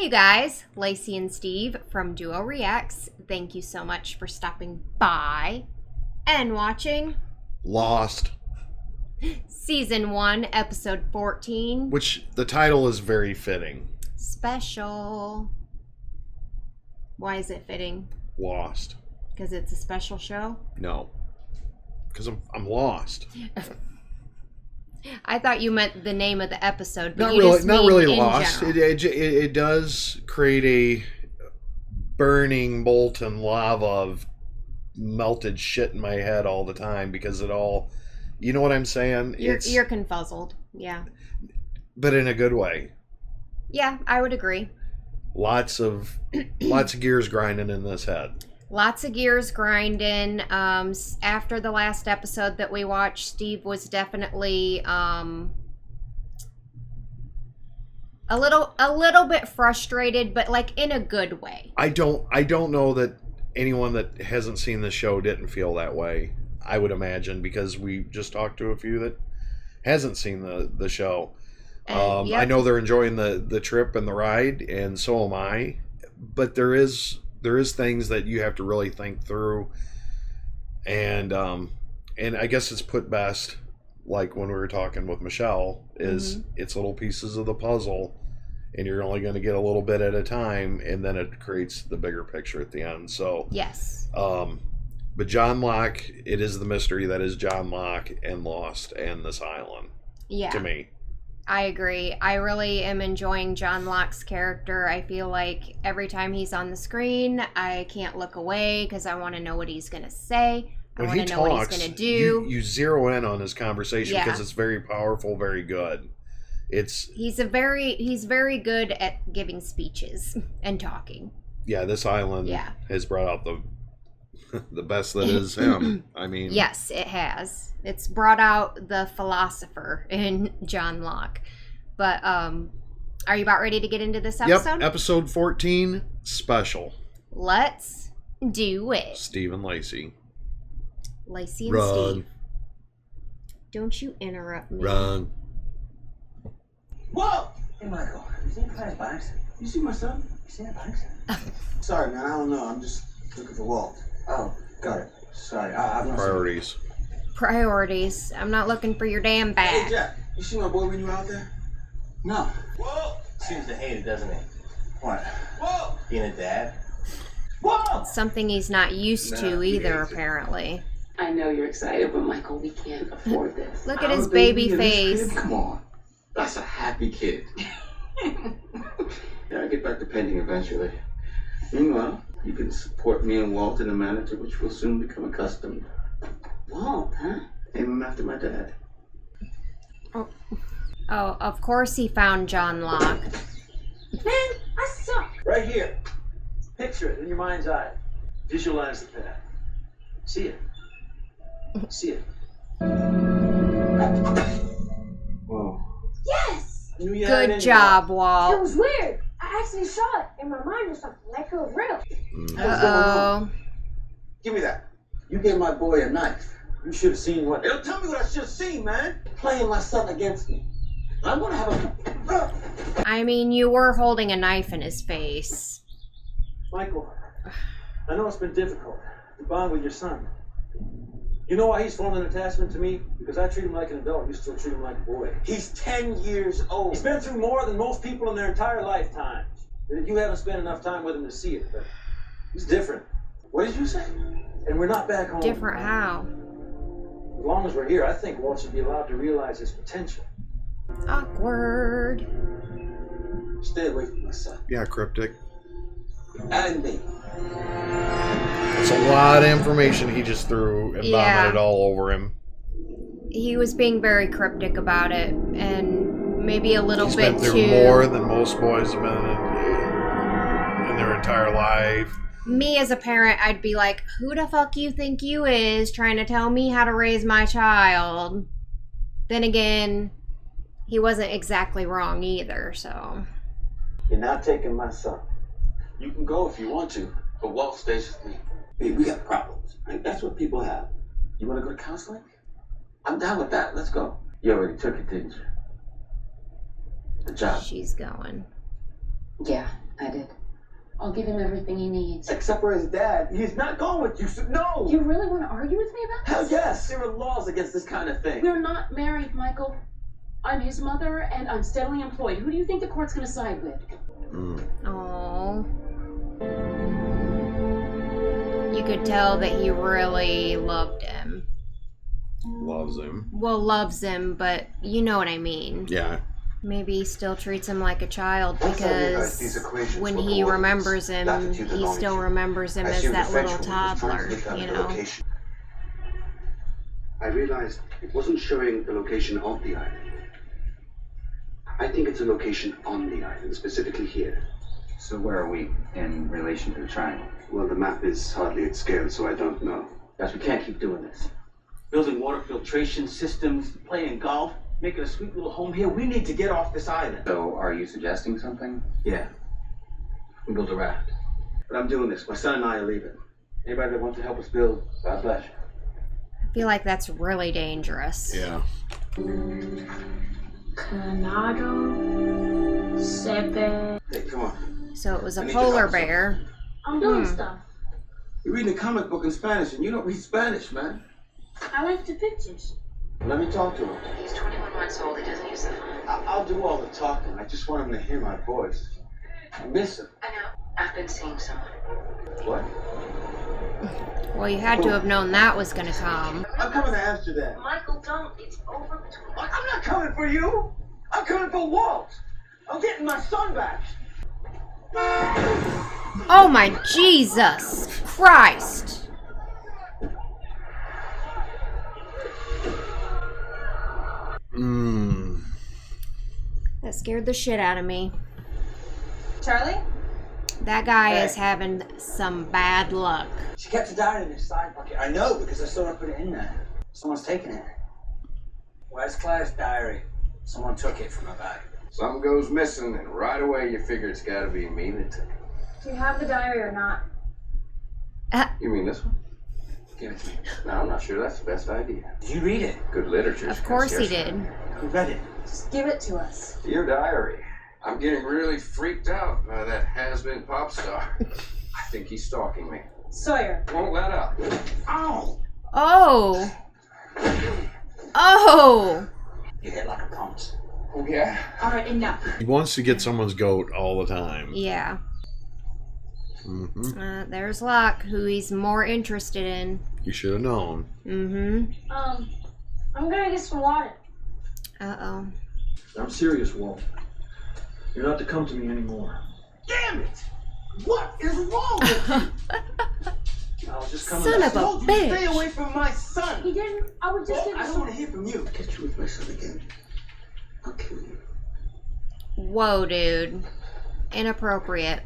Hey you guys, Lacey and Steve from Duo Reacts. Thank you so much for stopping by and watching Lost. Season 1, Episode 14. Which the title is very fitting. Special. Why is it fitting? Lost. Because it's a special show? No. Because I'm lost. I thought you meant the name of the episode, but Not you really, just not mean really in lost. general. It does create a burning molten lava of melted shit in my head all the time because it all, you know what I'm saying? You're confuzzled, yeah. But in a good way. Yeah, I would agree. Lots of gears grinding in this head. Lots of gears grinding. After the last episode that we watched, Steve was definitely a little bit frustrated, but like in a good way. I don't know that anyone that hasn't seen the show didn't feel that way. I would imagine, because we just talked to a few that hasn't seen the show. Yep. I know they're enjoying the trip and the ride, and so am I. But there is things that you have to really think through, and I guess it's put best, like when we were talking with Michelle, is it's little pieces of the puzzle, and you're only going to get a little bit at a time, and then it creates the bigger picture at the end. So yes. But John Locke, it is the mystery that is John Locke and Lost and this island. Yeah. To me. I agree. I really am enjoying John Locke's character. I feel like every time he's on the screen, I can't look away because I want to know what he's going to say. I want to know what he's going to do. You zero in on his conversation because it's very powerful, very good. He's very good at giving speeches and talking. Yeah, this island has brought out the best that is him. I mean, yes, it has. It's brought out the philosopher in John Locke. But are you about ready to get into this episode? Yep, episode 14, special. Let's do it. Steve and Lacey. Lacey and Steve. Don't you interrupt me. Run. Whoa! Hey, Michael, you seen Claire's bikes? You see my son? You seen the bikes? Sorry, man, I don't know. I'm just looking for Walt. Oh, got it. Sorry, I've not Priorities. Priorities. I'm not looking for your damn bag. Hey, Jack, you see my boy when you were out there? No. Whoa! Seems to hate it, doesn't he? What? Whoa! Being a dad. Whoa! Something he's not used to either, apparently. I know you're excited, but Michael, we can't afford this. Look at his baby face. Come on. That's a happy kid. Yeah, I'll get back to painting eventually. Meanwhile, you can support me and Walt in a manner to which we'll soon become accustomed. Walt, huh? Name him after my dad. Oh, of course he found John Locke. Man, I suck. Right here. Picture it in your mind's eye. Visualize the path. See it. See it. Whoa. Yes! I knew you had it in Good you. job, It Walt. was weird. I actually saw it, and my mind was something like it was real. Uh-oh. Give me that. You gave my boy a knife. You should have seen what. Don't tell me what I should have seen, man. Playing my son against me. I'm gonna have a... I mean, you were holding a knife in his face. Michael, I know it's been difficult to bond with your son. You know why he's formed an attachment to me? Because I treat him like an adult. You still treat him like a boy. He's 10 years old. He's been through more than most people in their entire lifetimes. You haven't spent enough time with him to see it, but he's different. What did you say? And we're not back home. Different how? As long as we're here, I think Walt should be allowed to realize his potential. Awkward. Stay away from my son. Yeah, cryptic. And me. It's a lot of information he just threw and vomited all over him. He was being very cryptic about it, and maybe a little He's bit been through too... more than most boys have been in their entire life. Me as a parent, I'd be like, who the fuck you think you is trying to tell me how to raise my child? Then again, he wasn't exactly wrong either, so... You're not taking my son. You can go if you want to, but Walt stays with me. Hey, we got problems. Right? That's what people have. You want to go to counseling? I'm down with that. Let's go. You already took it, didn't you? The job. She's going. Yeah, I did. I'll give him everything he needs. Except for his dad. He's not going with you, so no! You really want to argue with me about this? Hell yes! There are laws against this kind of thing. We're not married, Michael. I'm his mother, and I'm steadily employed. Who do you think the court's going to side with? Oh. You could tell that he really loved him. Loves him. Well, loves him, but you know what I mean. Yeah. Maybe he still treats him like a child because when he remembers him, he still remembers him as that little toddler, you know? I realized it wasn't showing the location of the island. I think it's a location on the island, specifically here. So where are we in relation to the triangle? Well, the map is hardly at scale, so I don't know. Guys, we can't keep doing this. Building water filtration systems, playing golf, making a sweet little home here. We need to get off this island. So are you suggesting something? Yeah. We build a raft. But I'm doing this. My son and I are leaving. Anybody that wants to help us build, God bless you. I feel like that's really dangerous. Yeah. Canado, Sepe. Hey, come on. So it was a I need your polar help, bear. I'm doing stuff. You're reading a comic book in Spanish, and you don't read Spanish, man. I like the pictures. Let me talk to him. He's 21 months old. He doesn't use the phone. I'll do all the talking. I just want him to hear my voice. I miss him. I know. I've been seeing someone. What? Well, you had to have known that was going to come. I'm coming to Amsterdam. Michael, don't. It's over between us. I'm not coming for you. I'm coming for Walt. I'm getting my son back. Oh my Jesus Christ! That scared the shit out of me. Charlie? That guy Hey. is having some bad luck. She kept a diary in her side pocket. I know because I saw her put it in there. Someone's taken it. Where's Claire's diary? Someone took it from her bag. Something goes missing, and right away you figure it's got to be me that took it. Do you have the diary or not? You mean this one? Give it to me. No, I'm not sure that's the best idea. Did you read it? Good literature. Of course he did. Who read it? Just give it to us. Your diary. I'm getting really freaked out by that has-been pop star. I think he's stalking me. Sawyer. Won't let up. Ow! Oh! Oh! You hit like a promise. Oh, yeah? Alright, enough. He wants to get someone's goat all the time. Yeah. There's Locke, who he's more interested in. You should have known. I'm gonna get some water. Uh-oh. I'm serious, Walt. You're not to come to me anymore. Damn it! What is wrong with you? I was just coming Son back. of a I told you to stay bitch. away from my son. He didn't. I was just Well, I don't want to hear from you. Catch you with my son again. I'll kill you. Whoa, dude. Inappropriate.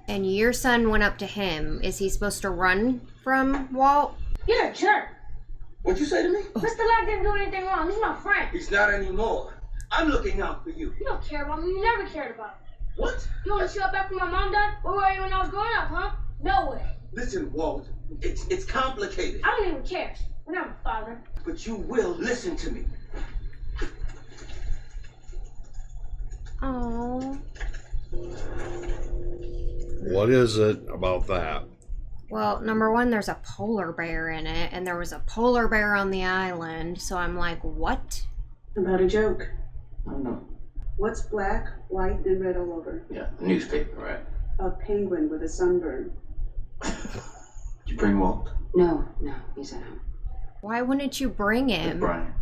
And your son went up to him. Is he supposed to run from Walt? You're a jerk. What'd you say to me? Mr. Lack didn't do anything wrong. He's my friend. He's not anymore. I'm looking out for you. You don't care about me. You never cared about me. What? You want to show up after my mom died? Where were you when I was growing up, huh? No way. Listen, Walt. It's complicated. I don't even care. You're not my father. But you will listen to me. Oh. What is it about that? Well, number one, there's a polar bear in it, and there was a polar bear on the island, so I'm like, what? About a joke. I don't know. What's black, white, and red all over? Yeah, newspaper, right? A penguin with a sunburn. Did you bring Walt? No, he's at home. Why wouldn't you bring him? Brian.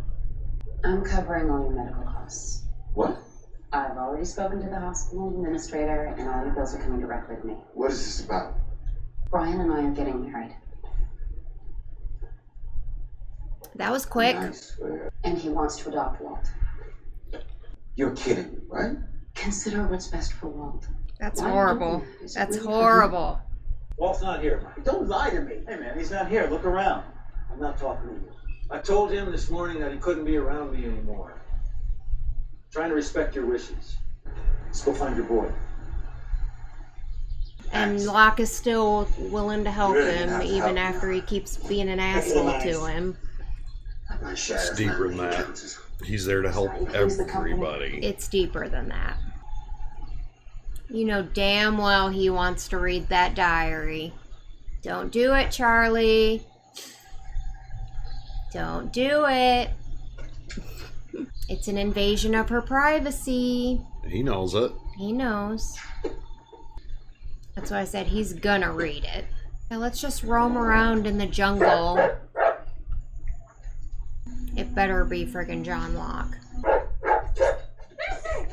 I'm covering all your medical costs. What? I've already spoken to the hospital administrator, and all your bills are coming directly to me. What is this about? Brian and I are getting married, That was quick. Nice. and he wants to adopt Walt. You're kidding me, right? Consider what's best for Walt. That's Why horrible. don't you? Is it That's really horrible. Walt's not here, Mike. Don't lie to me. Hey, man, he's not here. Look around. I'm not talking to you. I told him this morning that he couldn't be around me anymore. I'm trying to respect your wishes. Let's go find your boy. And Locke is still willing to help Really him, have to even help after he keeps being an asshole to him. My share It's of deeper than family that. counts. He's there to help everybody. It's deeper than that. You know damn well he wants to read that diary. Don't do it, Charlie. Don't do it. It's an invasion of her privacy. He knows it. He knows. That's why I said he's gonna read it. Now let's just roam around in the jungle. It better be friggin' John Locke.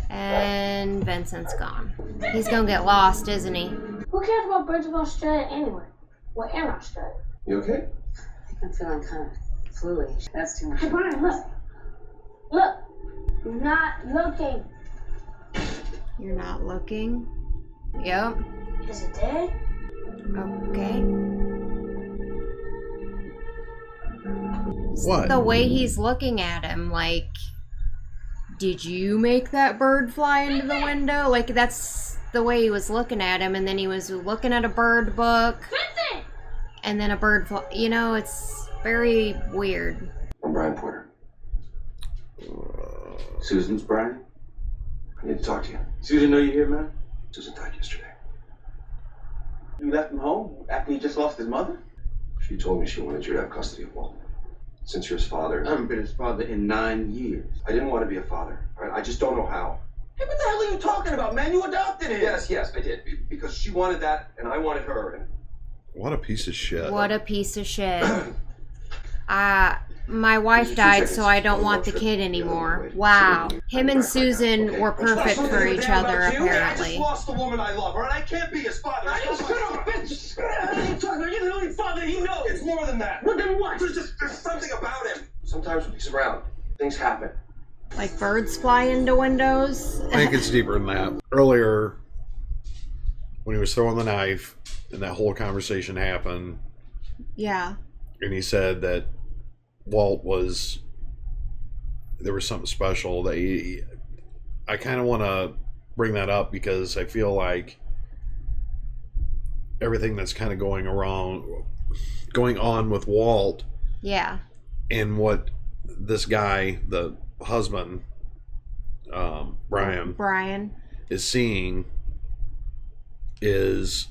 And Vincent's gone. He's gonna get lost, isn't he? Who cares about birds of Australia anyway? We're in Australia. You okay? I think I'm feeling kind of fluey. That's too much. Hey, Brian, look. Look. You're not looking. You're not looking? Yep. Is it dead? Okay. What? The way he's looking at him, like, did you make that bird fly into the window? Like, that's the way he was looking at him, and then he was looking at a bird book. Vincent! And then a bird fly. You know, it's very weird. I'm Brian Porter. Susan's Brian? I need to talk to you. Susan, know you here, man? Susan died yesterday. You left him home after he just lost his mother? She told me she wanted you to have custody of Walt. Since you're his father... I haven't been his father in 9 years. I didn't want to be a father. All right? I just don't know how. Hey, what the hell are you talking about, man? You adopted him. Yes, I did. Because she wanted that, and I wanted her, and... What a piece of shit. What a piece of shit. My wife died, so I don't want the kid anymore. Wow. Him and Susan were perfect for each other, I apparently. just lost the woman I love, all right? I can't be his father. You're the only father he knows. It's more than that. Well, then what? There's something about him. Sometimes when he's around, things happen. Like birds fly into windows? I think it's deeper than that. Earlier, when he was throwing the knife, and that whole conversation happened, Yeah. and he said that Walt was, there was something special that I kind of want to bring that up because I feel like everything that's kind of going on with Walt, Yeah. and what this guy, the husband, Brian, is seeing is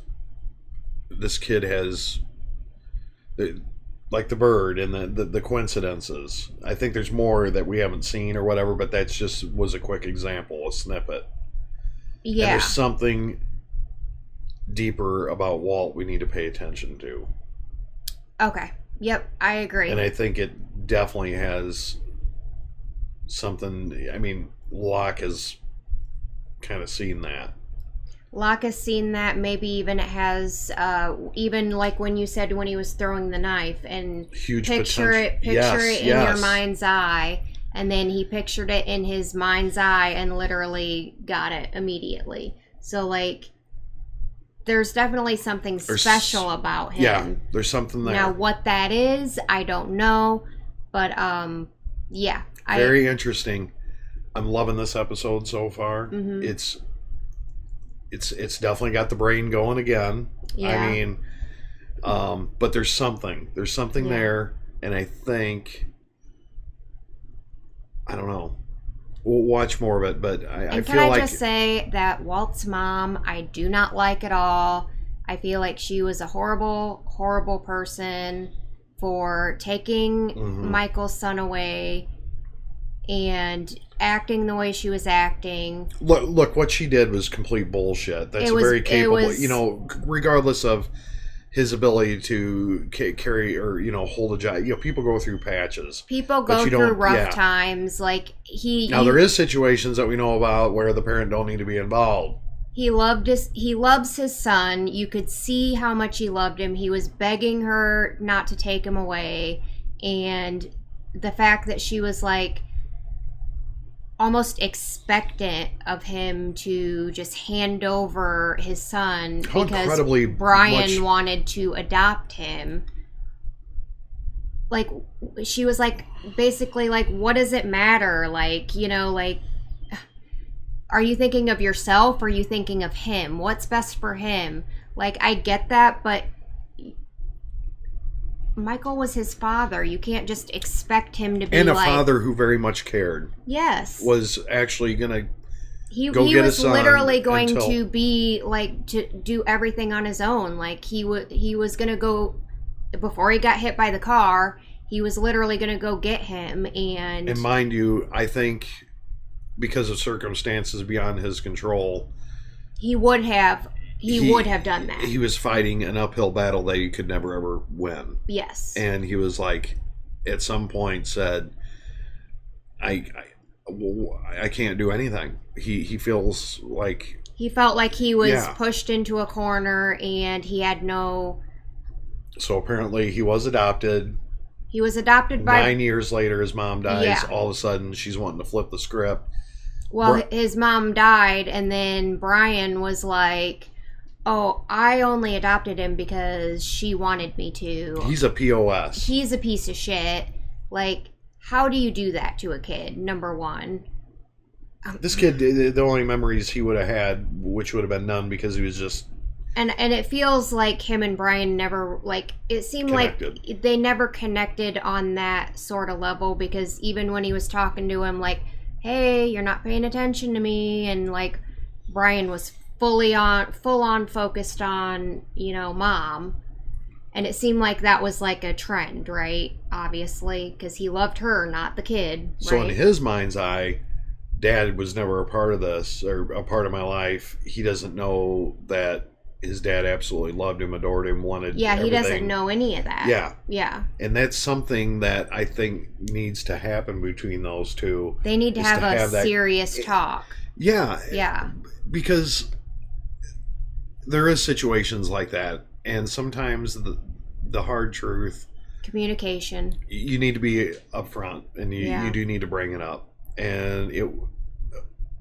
this kid has, like the bird and the coincidences. I think there's more that we haven't seen or whatever, but that's just was a quick example, a snippet. Yeah. And there's something deeper about Walt we need to pay attention to. Okay. Yep, I agree. And I think it definitely has something. I mean, Locke has kind of seen that. Locke has seen that. Maybe even it has, even like when you said when he was throwing the knife and Huge picture potential. it in your mind's eye, and then he pictured it in his mind's eye and literally got it immediately. So like, there's definitely something special about him. Yeah, there's something there. Now what that is, I don't know, but yeah, very interesting. I'm loving this episode so far. Mm-hmm. It's definitely got the brain going again. Yeah. I mean, but there's something there, and I think, I don't know. We'll watch more of it, but I feel like... just say that Walt's mom, I do not like at all. I feel like she was a horrible, horrible person for taking Michael's son away and acting the way she was acting. Look, what she did was complete bullshit. That's very capable. You know, regardless of his ability to carry or, you know, hold a job. You know, people go through patches. People go through rough times. Like, there is situations that we know about where the parent don't need to be involved. He loves his son. You could see how much he loved him. He was begging her not to take him away. And the fact that she was like almost expectant of him to just hand over his son because Brian wanted to adopt him. Like, she was like, basically like, what does it matter? Like, you know, like, are you thinking of yourself or are you thinking of him? What's best for him? Like, I get that, but Michael was his father. You can't just expect him to be and a father who very much cared. Yes. Was actually gonna He was literally going to be like to do everything on his own. Like he was gonna go before he got hit by the car. He was literally gonna go get him, and mind you, I think because of circumstances beyond his control, he would have done that. He was fighting an uphill battle that you could never ever win. Yes, and he was like, at some point, said, I can't do anything. He feels like... He felt like he was pushed into a corner and he had no... So apparently he was adopted. He was adopted by... 9 years later, his mom dies. Yeah. All of a sudden, she's wanting to flip the script. Well, his mom died, and then Brian was like, oh, I only adopted him because she wanted me to. He's a POS. He's a piece of shit. Like... How do you do that to a kid, number one? This kid, the only memories he would have had, which would have been none because he was just... And it feels like him and Brian never, like, it seemed connected. Like they never connected on that sort of level, because even when he was talking to him, like, hey, you're not paying attention to me, and, like, Brian was full on focused on, you know, mom. And it seemed like that was like a trend, right? Obviously, because he loved her, not the kid. Right? So in his mind's eye, Dad was never a part of this, or a part of my life. He doesn't know that his dad absolutely loved him, adored him, wanted everything. He doesn't know any of that. Yeah. And that's something that I think needs to happen between those two. They need to have a serious talk. Yeah. Because there is situations like that. And sometimes the hard truth... Communication. You need to be upfront, and you do need to bring it up. And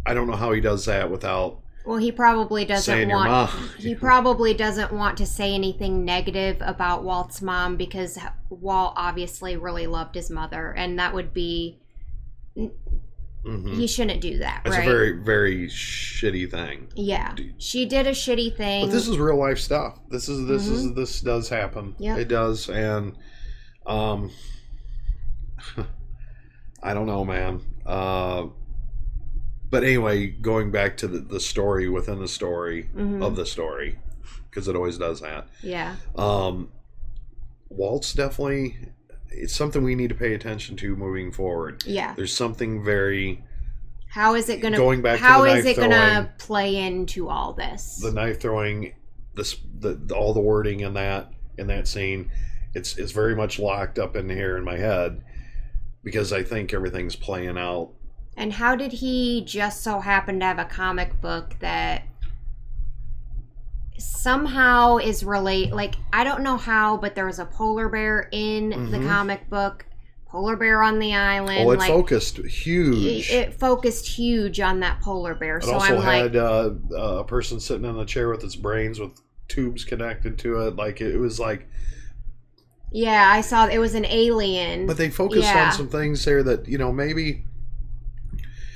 I don't know how he does that without... Well, he probably doesn't want... He probably doesn't want to say anything negative about Walt's mom, because Walt obviously really loved his mother. And that would be... Mm-hmm. He shouldn't do that, It's right? a very, very shitty thing. Yeah. She did a shitty thing. But this is real life stuff. This does happen. Yeah. It does. And I don't know, man. But anyway, going back to the story within the story of the story, because it always does that. Yeah. Walt's definitely... It's something we need to pay attention to moving forward. Yeah. There's something very... How is it going to... Going back to the knife throwing... How is it going to play into all this? The knife throwing, all the wording in that scene, it's very much locked up in here in my head, because I think everything's playing out. And how did he just so happen to have a comic book that somehow is like, I don't know how, but there was a polar bear in the comic book, polar bear on the island. Oh, it focused huge. It focused huge on that polar bear. It so also I'm had a person sitting in the chair with its brains with tubes connected to it. Like, it was like... Yeah, I saw it was an alien. But they focused on some things there that, maybe...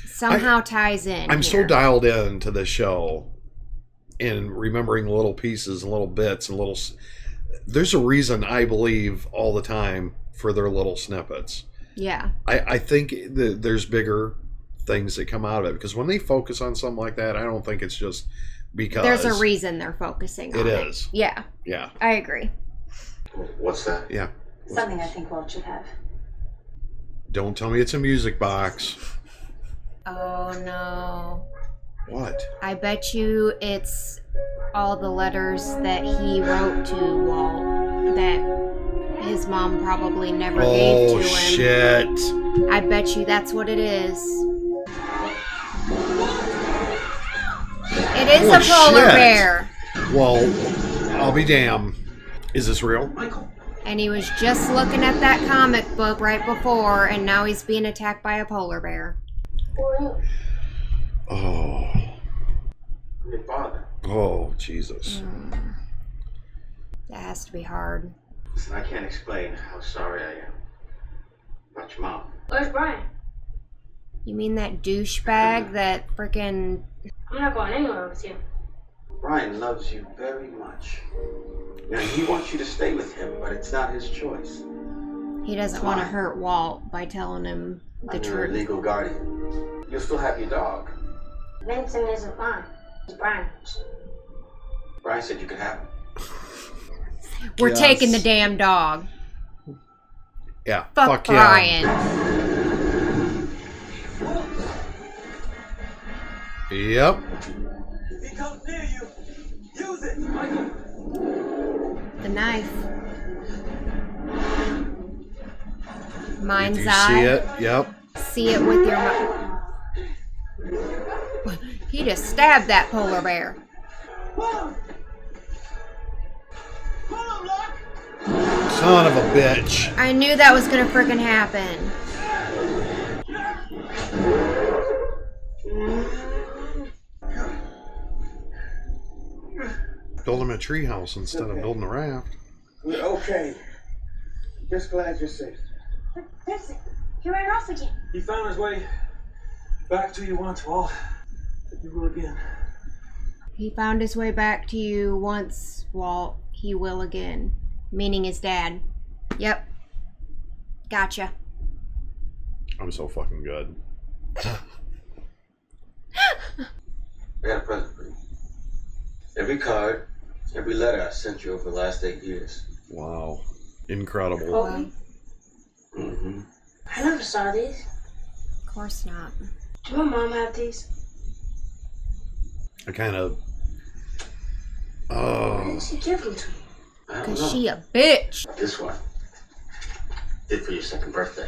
Somehow ties in. I'm so dialed in to this show, and remembering little pieces and little bits and little... There's a reason I believe all the time for their little snippets. Yeah. I think that there's bigger things that come out of it, because when they focus on something like that, I don't think it's just because... There's a reason they're focusing on it. It is. Yeah. Yeah. I agree. What's that? Yeah. Something I think Walt should have. Don't tell me it's a music box. Oh, no. What? I bet you it's all the letters that he wrote to Walt that his mom probably never gave to him. Oh, shit. I bet you that's what it is. It is a polar bear. Well, I'll be damned. Is this real? Michael. And he was just looking at that comic book right before, and now he's being attacked by a polar bear. Oh. Your father. Oh, Jesus. That has to be hard. Listen, I can't explain how sorry I am about your mom. Where's Brian? You mean that douchebag that frickin'... I'm not going anywhere with you. Brian loves you very much. Now, he wants you to stay with him, but it's not his choice. He doesn't want to hurt Walt by telling him the I'm your truth. legal guardian. You'll still have your dog. Vincent isn't mine. It's Brian's. Brian said you could have him. We're taking the damn dog. Yeah. Fuck Brian. Yeah. Yep. If he comes near you, use it, Michael. The knife. Mind's If you eye. see it, yep. See it with your mouth. He just stabbed that polar bear. Son of a bitch. I knew that was gonna freaking happen. Build him a treehouse instead of building a raft. We're okay. Just glad you're safe. Vincent, he ran off again. He found his way back to you once, Walt. You will again. He found his way back to you once, Walt. He will again. Meaning his dad. Yep. Gotcha. I'm so fucking good. I got a present for you. Every card, every letter I sent you over the last 8 years. Wow. Incredible. Well, Mm-hmm. I never saw these. of course not. Did my mom have these? I kind of... Why Oh. didn't she give them to me? I don't Cause know. she a bitch. This one. Did for your second birthday.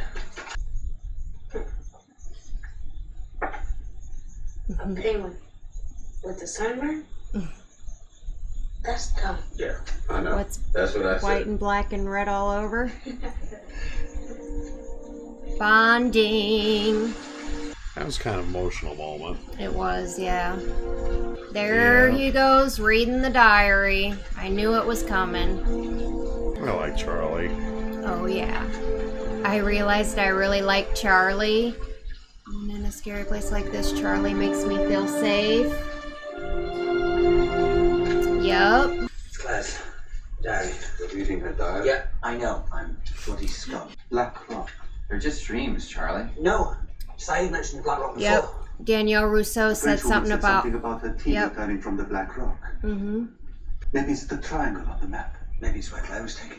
A penguin with a sunburn? That's dumb. Yeah, I know. What's That's what I white said. and black and red all over? Bonding. That was kind of an emotional moment. It was, yeah. There he goes, reading the diary. I knew it was coming. I like Charlie. Oh, yeah. I realized I really like Charlie. And in a scary place like this, Charlie makes me feel safe. Yup. Class. Diary. You're reading her diary? Yeah, I know. I'm bloody scum. Black Rock. They're just dreams, Charlie. No. Saeed mentioned Black Rock before. Yep. Danielle Rousseau said something about... something about her team Yep. returning from the Black Rock. Mm-hmm. Maybe it's the triangle on the map. Maybe it's where Claire was taken.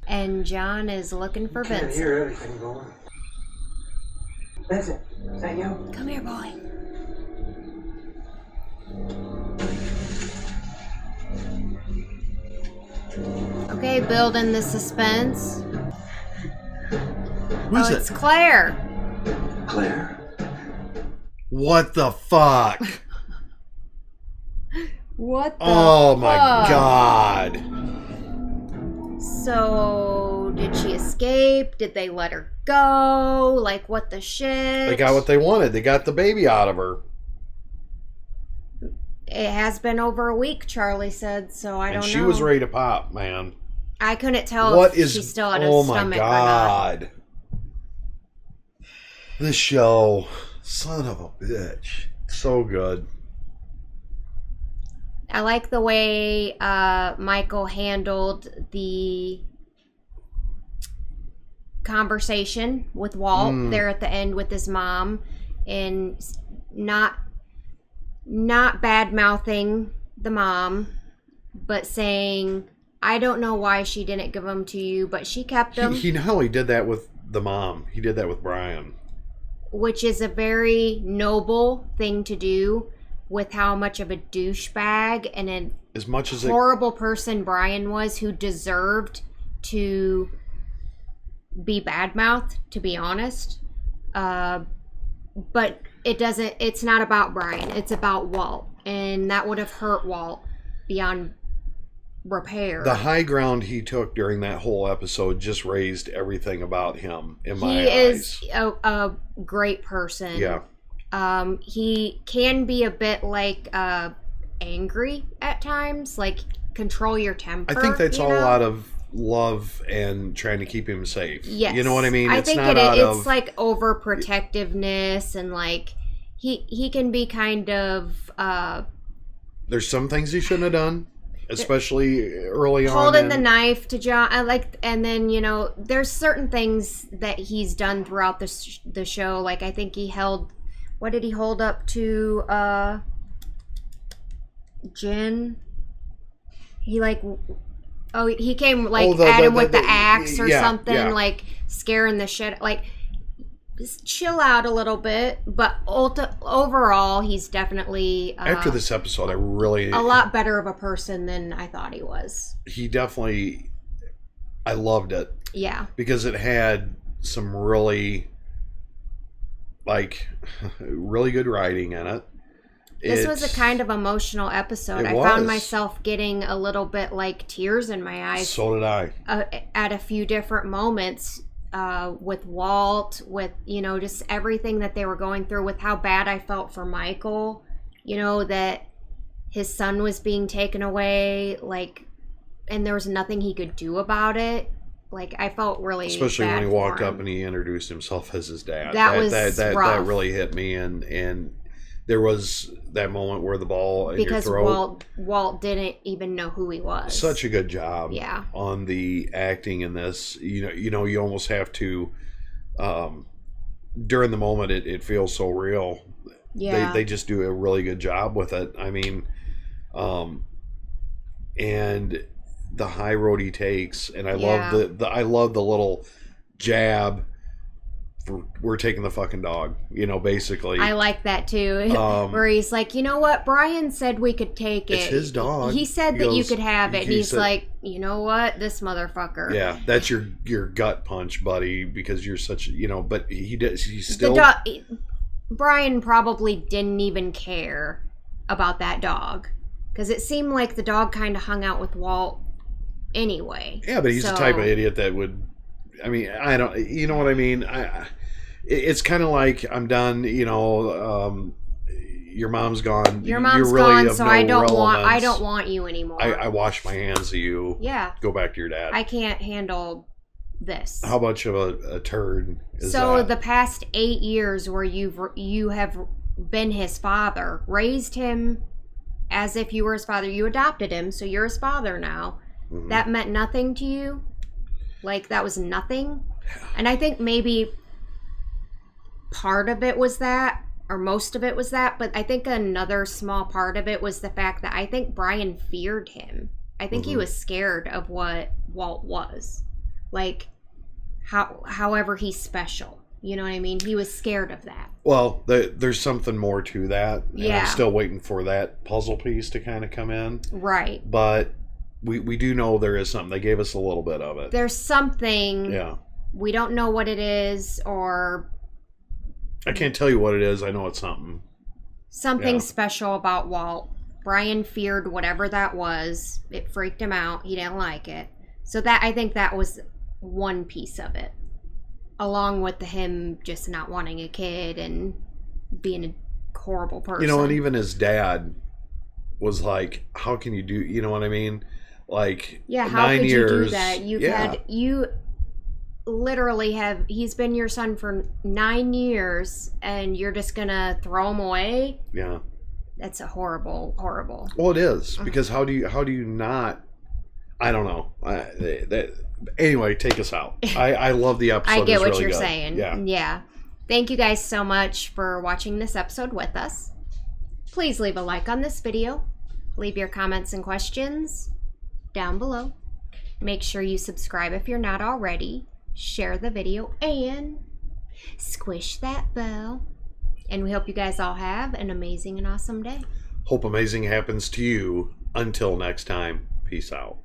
And John is looking for Can't Vincent. hear everything going. Vincent, is that you? Come here, boy. Okay, building the suspense. Who's It's Claire. Claire? What the fuck? What the Oh my fuck? god. So, did she escape? Did they let her go? Like, what the shit? They got what they wanted. They got the baby out of her. It has been over a week, Charlie said, so I don't know. And she was ready to pop, man. I couldn't tell What if is... she still had a Oh my stomach or not. god. This show. Son of a bitch. So good. I like the way Michael handled the conversation with Walt there at the end with his mom, and not bad mouthing the mom, but saying, I don't know why she didn't give them to you, but she kept them. He not only did that with the mom, he did that with Brian. Which is a very noble thing to do with how much of a douchebag and a As much as horrible person Brian was, who deserved to be badmouthed, to be honest. But it's not about Brian. It's about Walt. And that would have hurt Walt beyond repair. the high ground he took during that whole episode just raised everything about him in my He eyes. is a great person. Yeah. He can be a bit like angry at times, like control your temper. I think that's you all know? out of love and trying to keep him safe. Yes. You know what I mean? I It's think not it's like overprotectiveness, and like he can be kind of There's some things he shouldn't have done, especially early on. holding the knife to John. And then there's certain things that he's done throughout the show. Like I think he held what did he hold up to Jin? He like, oh, he came like at him with the axe or something, like scaring the shit. Like, just chill out a little bit. But overall, he's definitely after this episode, I really a lot better of a person than I thought he was. He definitely, I loved it. Yeah, because it had some really, like, really good writing in it. This was a kind of emotional episode. I found myself getting a little bit like tears in my eyes. So did I. At a few different moments with Walt, with, you know, just everything that they were going through, with how bad I felt for Michael, you know, that his son was being taken away, like, and there was nothing he could do about it. Like, I felt really especially bad when he walked for him. up and he introduced himself as his dad. That rough. That really hit me, and there was that moment where the ball in because your throat. Walt didn't even know who he was. Such a good job, yeah, on the acting in this. You know, you almost have to. During the moment, it feels so real. Yeah, they just do a really good job with it. I mean, and the high road he takes, and I love I love the little jab. We're taking the fucking dog, you know, basically. I like that too. Where he's like, you know what? Brian said we could take it. It's his dog. He said that you could have it. And he's like, you know what? This motherfucker. Yeah, that's your gut punch, buddy, because you're such, you know, but he's still. Brian probably didn't even care about that dog. Because it seemed like the dog kind of hung out with Walt anyway. Yeah, but he's the type of idiot that would. I mean, I don't. You know what I mean? It's kind of like, I'm done. You know, your mom's gone. Your mom's You're really gone, so no I don't relevance. want you anymore. I wash my hands of you. Yeah. Go back to your dad. I can't handle this. How much of a turd is so that? The past 8 years where you have been his father, raised him as if you were his father. You adopted him, so you're his father now. Mm-hmm. That meant nothing to you. Like, that was nothing. And I think maybe part of it was that, or most of it was that, but I think another small part of it was the fact that I think Brian feared him. I think he was scared of what Walt was. Like, however he's special. You know what I mean? He was scared of that. Well, there's something more to that. And yeah. I'm still waiting for that puzzle piece to kind of come in. Right. But we do know there is something. They gave us a little bit of it. There's something. Yeah. We don't know what it is, or... I can't tell you what it is. I know it's something. Something special about Walt. Brian feared whatever that was. It freaked him out. He didn't like it. So that, I think that was one piece of it. Along with him just not wanting a kid and being a horrible person. You know, and even his dad was like, how can you do... You know what I mean? Like, yeah, how 9 could years, you do that? You literally have, he's been your son for 9 years and you're just gonna throw him away? Yeah. That's a horrible. Well, it is, because how do you not? I don't know. Anyway, take us out. I love the episode. I get what really you're good. saying. Yeah. Thank you guys so much for watching this episode with us. Please leave a like on this video. Leave your comments and questions down below. Make sure you subscribe if you're not already. Share the video and squish that bell. And we hope you guys all have an amazing and awesome day. Hope amazing happens to you. Until next time, peace out.